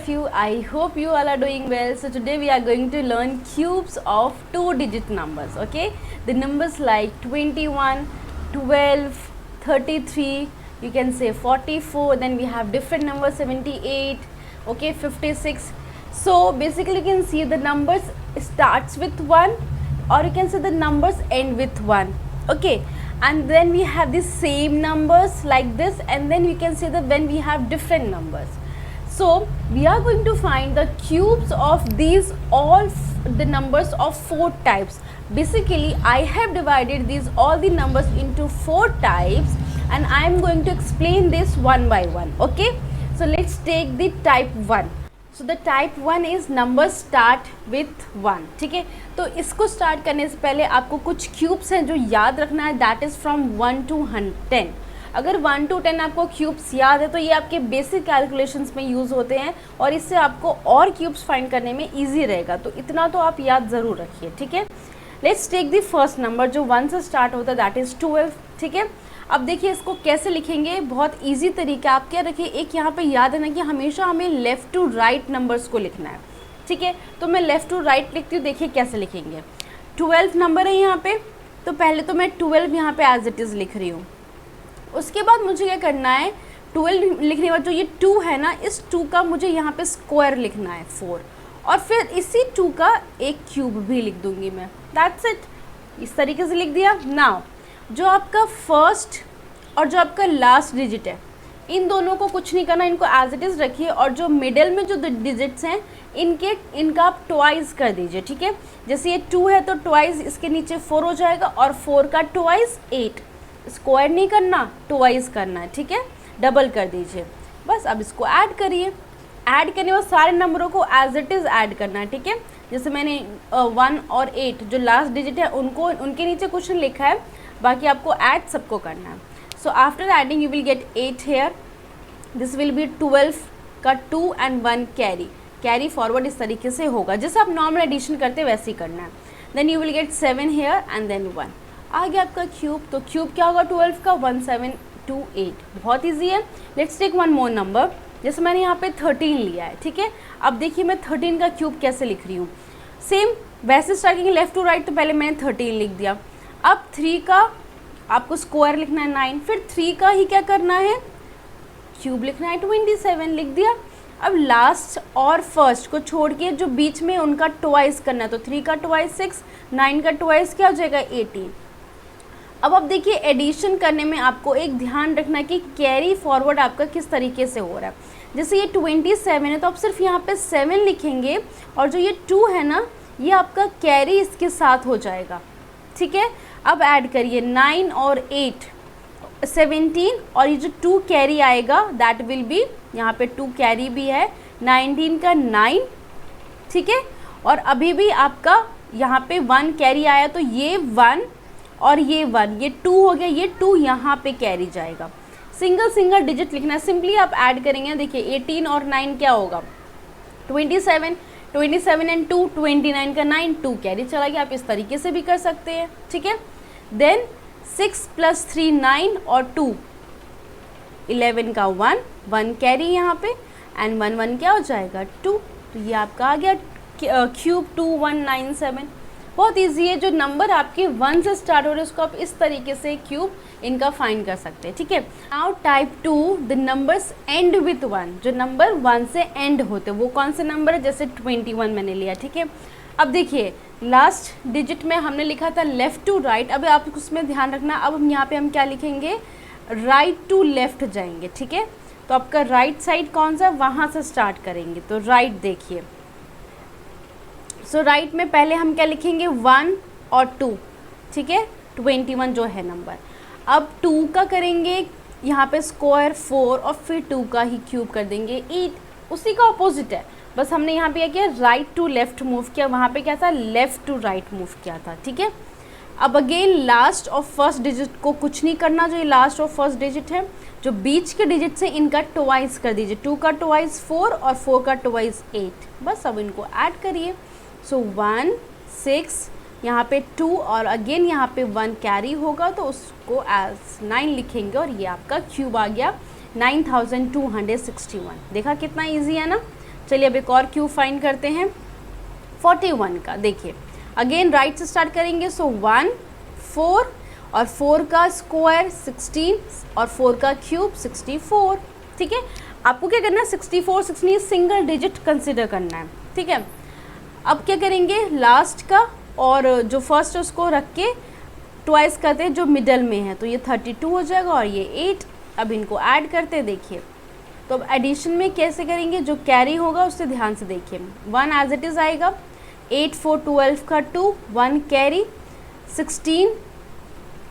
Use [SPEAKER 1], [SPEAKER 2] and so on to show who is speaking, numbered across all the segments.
[SPEAKER 1] of you. I hope you all are doing well. So today we are going to learn cubes of 2-digit numbers. Okay, the numbers like 21, 12, 33, you can say 44, then we have different numbers 78, okay, 56. So basically you can see the numbers starts with 1, or you can say the numbers end with 1. Okay, and then we have the same numbers like this, and then we can say that when we have different numbers. So we are going to find the cubes of these all the numbers of 4 types. Basically I have divided these all the numbers into 4 types, and I am going to explain this one by one. Okay, so let's take the type 1. So the type 1 is number start with 1. ठीक है, तो इसको start करने से पहले आपको कुछ cubes हैं जो याद रखना है. That is from 1 to 10. अगर 1 to 10 आपको क्यूब्स याद है तो ये आपके बेसिक कैलकुलेशंस में यूज़ होते हैं, और इससे आपको और क्यूब्स फाइंड करने में ईजी रहेगा. तो इतना तो आप याद ज़रूर रखिए. ठीक है, let's take the first number जो 1 से स्टार्ट होता है, दैट इज़ 12. ठीक है, अब देखिए इसको कैसे लिखेंगे. बहुत इजी तरीका. आप क्या रखिए, एक यहाँ पे याद है ना कि हमेशा हमें लेफ़्ट टू राइट नंबर्स को लिखना है. ठीक है, तो मैं लेफ़्ट टू राइट लिखती हूँ. देखिए कैसे लिखेंगे. 12 नंबर है यहाँ पे, तो पहले तो मैं 12 यहाँ पे एज इट इज़ लिख रही हूँ. उसके बाद मुझे क्या करना है, 12 लिखने के बाद जो ये 2 है ना, इस 2 का मुझे यहाँ पे स्क्वायर लिखना है 4, और फिर इसी 2 का एक क्यूब भी लिख दूँगी मैं. That's it. इस तरीके से लिख दिया. नाउ जो आपका फर्स्ट और जो आपका लास्ट डिजिट है, इन दोनों को कुछ नहीं करना, इनको एज इट इज़ रखिए, और जो मिडिल में जो डिजिट्स हैं इनका आप ट्वाइस कर दीजिए. ठीक है, जैसे ये 2 है तो ट्वाइस इसके नीचे 4 हो जाएगा, और 4 का ट्वाइस 8. स्क्वायर नहीं करना, ट्वाइस करना है. ठीक है, डबल कर दीजिए बस. अब इसको ऐड करिए. ऐड करने के बाद सारे नंबरों को एज इट इज़ ऐड करना है. ठीक है, जैसे मैंने 1 और 8 जो लास्ट डिजिट है उनको उनके नीचे कुछ नहीं लिखा है, बाकी आपको ऐड सबको करना है. So after adding you will get 8 here. This will be 12 का 2 and 1 कैरी फॉरवर्ड. इस तरीके से होगा जैसे आप नॉर्मल एडिशन करते हैं वैसे ही करना है. Then you will get 7 here and then 1. आ गया आपका क्यूब. तो क्यूब क्या होगा 12 का, 1728. बहुत ईजी है. Let's take one more number. जैसे मैंने यहाँ पे 13 लिया है. ठीक है, अब देखिए मैं 13 का क्यूब कैसे लिख रही हूँ. सेम वैसे स्टार्टिंग लेफ्ट टू राइट, तो पहले मैंने 13 लिख दिया. अब 3 का आपको स्क्वायर लिखना है 9, फिर 3 का ही क्या करना है, क्यूब लिखना है 27. लिख दिया. अब लास्ट और फर्स्ट को छोड़ के जो बीच में उनका ट्वाइस करना है, तो 3 का ट्वाइस 6, 9 का ट्वाइस क्या हो जाएगा 18. अब देखिए एडिशन करने में आपको एक ध्यान रखना है कि कैरी फॉरवर्ड आपका किस तरीके से हो रहा है. जैसे ये 27 है तो आप सिर्फ यहाँ पे 7 लिखेंगे, और जो ये 2 है ना, ये आपका कैरी इसके साथ हो जाएगा. ठीक है, अब ऐड करिए 9 और 8 17, और ये जो 2 कैरी आएगा दैट विल बी, यहाँ पे 2 कैरी भी है, 19 का 9. ठीक है, और अभी भी आपका यहाँ पे 1 कैरी आया, तो ये 1 और ये 1, ये 2 हो गया. ये 2 यहाँ पे कैरी जाएगा. सिंगल डिजिट लिखना है. सिंपली आप ऐड करेंगे. देखिए 18 और 9 क्या होगा 27 एंड 2 29 का 9, 2 कैरी चला गया. आप इस तरीके से भी कर सकते हैं. ठीक है, देन 6 + 3 9 और 2 11 का 1 कैरी यहाँ पे, एंड 1 क्या हो जाएगा 2. तो ये आपका आ गया क्यूब 2197. बहुत इजी है. जो नंबर आपके 1 से स्टार्ट हो रहे हैं उसको आप इस तरीके से क्यूब इनका फाइंड कर सकते हैं. ठीक है, now type 2 the numbers and with 1. जो नंबर 1 से एंड होते हैं वो कौन से नंबर है, जैसे 21 मैंने लिया. ठीक है, अब देखिए लास्ट डिजिट में हमने लिखा था लेफ़्ट टू राइट. अब आप उसमें ध्यान रखना. अब हम यहाँ पे हम क्या लिखेंगे, राइट टू लेफ़्ट जाएंगे. ठीक है, तो आपका राइट साइड कौन सा, वहाँ से स्टार्ट करेंगे. तो राइट देखिए, सो राइट में पहले हम क्या लिखेंगे 1 और 2. ठीक है, 21 जो है नंबर. अब 2 का करेंगे यहाँ पे स्क्वायर 4, और फिर 2 का ही क्यूब कर देंगे 8. उसी का अपोजिट है, बस हमने यहाँ पे क्या किया, राइट टू लेफ़्ट मूव किया. वहाँ पे क्या था, लेफ़्ट टू राइट मूव किया था. ठीक है, अब अगेन लास्ट और फर्स्ट डिजिट को कुछ नहीं करना. जो ये लास्ट और फर्स्ट डिजिट है, जो बीच के डिजिट से इनका ट्वाइस कर दीजिए. 2 का ट्वाइस 4 और 4 का ट्वाइस 8. बस अब इनको ऐड करिए. सो 1 6, यहाँ पे 2 और अगेन यहाँ पे 1 कैरी होगा, तो उसको एज 9 लिखेंगे, और ये आपका क्यूब आ गया 9261. देखा कितना ईजी है ना. चलिए अब एक और क्यूब फाइंड करते हैं 41 का। देखिए अगेन राइट से स्टार्ट करेंगे। सो 1 4 और 4 का स्क्वायर 16 और 4 का क्यूब 64। ठीक है, आपको क्या करना है 64 16 सिंगल डिजिट कंसिडर करना है। ठीक है, अब क्या करेंगे लास्ट का और जो फर्स्ट है उसको रख के ट्वाइस करते हैं जो मिडल में है, तो ये 32 हो जाएगा और ये 8। अब इनको ऐड करते हैं। देखिए तो अब एडिशन में कैसे करेंगे, जो कैरी होगा उससे ध्यान से देखिए। 1 एज इट इज़ आएगा, 8 4 12 का 2, 1 कैरी, 16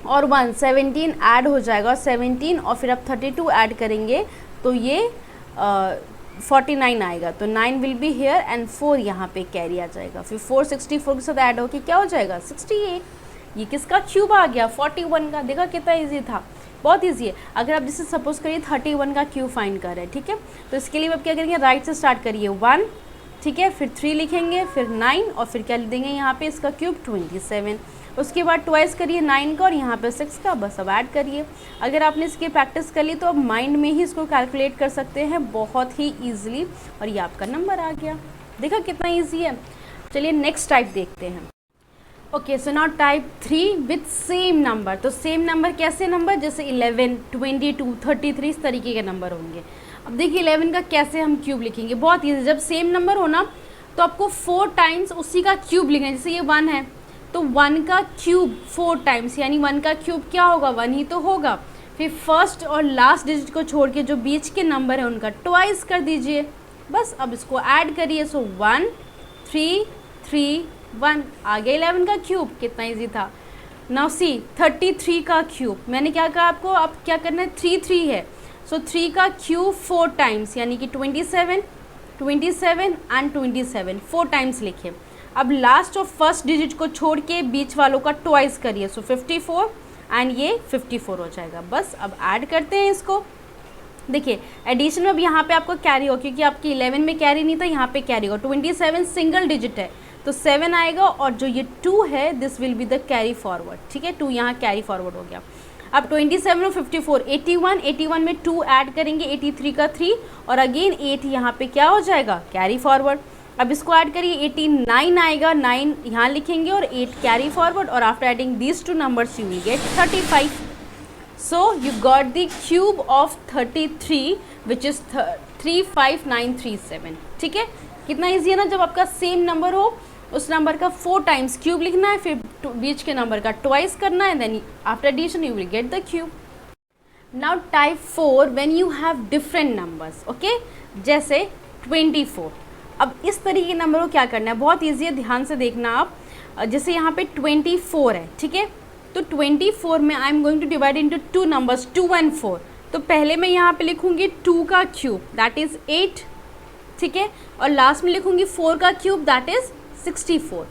[SPEAKER 1] और 1 17 ऐड हो जाएगा और 17 और फिर अब 32 ऐड करेंगे तो ये 49 आएगा। तो 9 विल बी हेयर एंड 4 यहाँ पे कैरी आ जाएगा। फिर 4 64 के साथ ऐड होकर क्या हो जाएगा 68। ये किसका क्यूब आ गया 41 का। देखा कितना इजी था, बहुत इजी है। अगर आप जैसे सपोज करिए 31 का क्यूब फाइंड कर रहे हैं, ठीक है, तो इसके लिए आप क्या करेंगे राइट से स्टार्ट करिए 1, ठीक है, फिर 3 लिखेंगे, फिर 9 और फिर क्या लिख देंगे यहाँ पे इसका क्यूब 27। उसके बाद ट्वाइस करिए 9 का और यहाँ पे 6 का, बस अब ऐड करिए। अगर आपने इसकी प्रैक्टिस कर ली तो आप माइंड में ही इसको कैलकुलेट कर सकते हैं बहुत ही ईजिली और ये आपका नंबर आ गया। देखा कितना ईजी है। चलिए नेक्स्ट टाइप देखते हैं। Okay, so now type 3 with same number. तो सेम नंबर कैसे नंबर, जैसे 11 22 33 इस तरीके के नंबर होंगे। अब देखिए 11 का कैसे हम क्यूब लिखेंगे, बहुत ईजी। जब सेम नंबर हो ना तो आपको 4 टाइम्स उसी का क्यूब लिखना है। जैसे ये 1 है तो 1 का क्यूब 4 टाइम्स, यानी 1 का क्यूब क्या होगा 1 ही तो होगा। फिर फर्स्ट और लास्ट डिजिट को छोड़ के जो बीच के नंबर है उनका ट्वाइस कर दीजिए, बस। अब इसको ऐड करिए। सो 1 3 3 1 आ गया 11 का क्यूब। कितना इजी था। नाउ सी 33 का क्यूब, मैंने क्या कहा आपको, अब क्या करना है 3 3 है। सो 3 का क्यूब 4 टाइम्स, यानी कि 27 27 एंड 27 4 टाइम्स लिखे। अब लास्ट और फर्स्ट डिजिट को छोड़ के बीच वालों का ट्वाइस करिए। सो 54 एंड ये 54 हो जाएगा, बस। अब ऐड करते हैं इसको। देखिए एडिशन में अब यहाँ पे आपको कैरी हो, क्योंकि आपकी 11 में कैरी नहीं था, यहाँ पे कैरी हो। 27 सिंगल डिजिट है तो 7 आएगा और जो ये 2 है this will be the carry forward. ठीक है, 2 यहाँ कैरी फॉरवर्ड हो गया। अब 27 और 54 81 में 2 ऐड करेंगे, 83 का 3 और अगेन 8 यहाँ पे क्या हो जाएगा कैरी फॉरवर्ड। अब इसको ऐड करिए 89 आएगा, 9 यहाँ लिखेंगे और 8 कैरी फॉरवर्ड और after adding these two numbers you will gate 35। So you got the cube of 33 which is 35937। ठीक है, कितना ईजी है ना। जब आपका सेम नंबर हो उस नंबर का 4 टाइम्स क्यूब लिखना है, फिर बीच के नंबर का ट्वाइस करना है, then after addition you will get the cube. Now type 4 when you have different numbers. Okay, जैसे 24। अब इस तरीके के नंबर को क्या करना है, बहुत ईजी है, ध्यान से देखना आप। जैसे यहाँ पे 24 है, ठीक है, तो 24 में I am going to divide into 2 numbers 2 and 4। तो पहले मैं यहाँ पे लिखूँगी 2 का क्यूब दैट इज़ 8, ठीक है, और लास्ट में लिखूँगी 4 का क्यूब दैट इज़ 64।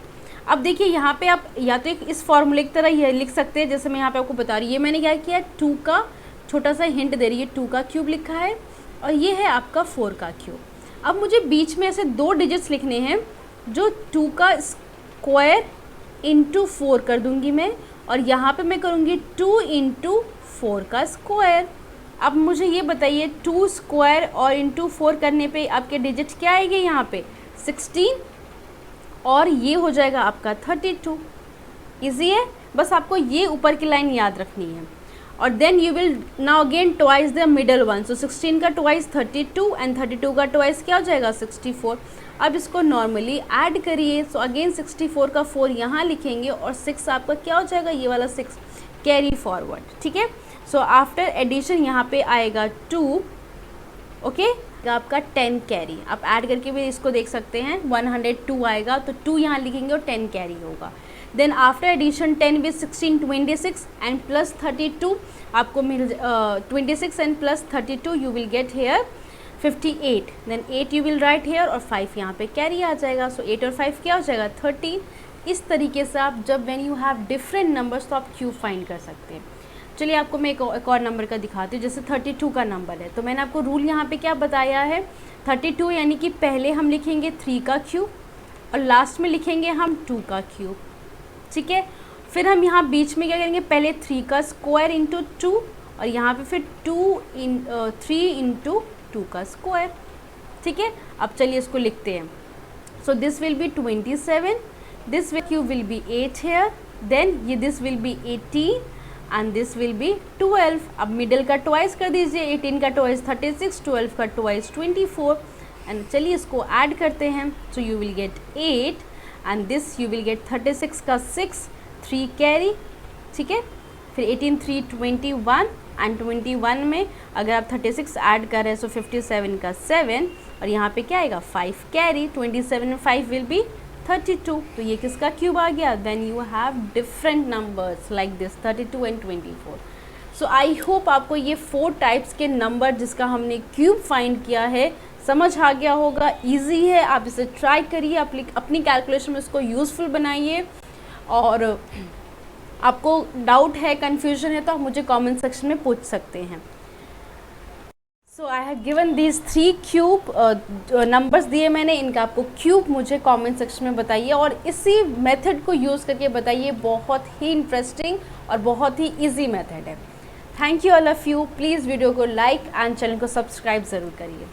[SPEAKER 1] अब देखिए यहाँ पे आप या तो इस फॉर्मूले की तरह ये लिख सकते हैं, जैसे मैं यहाँ पे आपको बता रही हूँ। ये मैंने क्या किया 2 का छोटा सा हिंट दे रही है, 2 का क्यूब लिखा है और ये है आपका 4 का क्यूब। अब मुझे बीच में ऐसे 2 डिजिट्स लिखने हैं जो 2 का स्क्वायर इंटू 4 कर दूंगी मैं, और यहाँ पे मैं करूँगी 2 इंटू 4 का स्क्वायर। अब मुझे ये बताइए 2 स्क्वायर और इंटू 4 करने पे आपके डिजिट क्या आएंगे, यहाँ पे 16 और ये हो जाएगा आपका 32। इजी है, बस आपको ये ऊपर की लाइन याद रखनी है। और then you will now again twice the middle one. So 16 का ट्वाइस 32 एंड 32 का ट्वाइस क्या हो जाएगा 64। अब इसको नॉर्मली ऐड करिए। सो अगेन 64 का 4 यहाँ लिखेंगे और 6 आपका क्या हो जाएगा, ये वाला 6 कैरी फॉरवर्ड। ठीक है, सो आफ्टर एडिशन यहाँ पे आएगा 2, ओके, आपका 10 कैरी। आप ऐड करके भी इसको देख सकते हैं, 102 आएगा तो 2 यहाँ लिखेंगे और 10 कैरी होगा। Then after addition 10 with 16 26 and plus 32 आपको मिल 26 and plus 32 you will get here 58। Then 8 you will write here और 5 यहाँ पे कैरी आ जाएगा। सो 8 और 5 क्या हो जाएगा 13। इस तरीके से आप जब when you have different numbers तो आप क्यूब फाइंड कर सकते हैं। चलिए आपको मैं एक और नंबर का दिखाती हूँ। जैसे 32 का नंबर है तो मैंने आपको रूल यहाँ पे क्या बताया है, 32 यानी कि पहले हम लिखेंगे 3 का क्यूब और लास्ट में लिखेंगे हम 2 का क्यूब। ठीक है, फिर हम यहाँ बीच में क्या करेंगे, पहले 3 का स्क्वायर इंटू 2 और यहाँ पे फिर 3 इंटू 2 का स्क्वायर। ठीक है, अब चलिए इसको लिखते हैं. So this will be 27, this cube will be 8 here, then ये this will be 18 and this will be 12. अब मिडल का ट्वाइस कर दीजिए, 18 का ट्वाइस 36, 12 का ट्वाइस 24 एंड चलिए इसको ऐड करते हैं. So you will get 8 and this you will gate 36 का 6, 3 कैरी. ठीक है, फिर 18 3 21 एंड 21 में अगर आप 36 ऐड कर रहे हैं सो 57 का 7 और यहाँ पे क्या आएगा 5 कैरी. 27 में 5 विल बी 32. तो ये किसका क्यूब आ गया. Then you have different numbers like this 32 and 24. So I hope आपको ये 4 टाइप्स के नंबर जिसका हमने क्यूब फाइंड किया है समझ आ गया होगा. ईजी है, आप इसे ट्राई करिए, अपनी कैलकुलेशन में इसको यूज़फुल बनाइए. और आपको डाउट है, कन्फ्यूजन है तो आप मुझे कमेंट सेक्शन में पूछ सकते हैं. So I have given these 3 cube numbers दिए मैंने, इनका आपको क्यूब मुझे कमेंट सेक्शन में बताइए और इसी मेथड को यूज़ करके बताइए. बहुत ही इंटरेस्टिंग और बहुत ही इजी मेथड है. Thank you all of you. Please video को लाइक एंड चैनल को सब्सक्राइब ज़रूर करिए.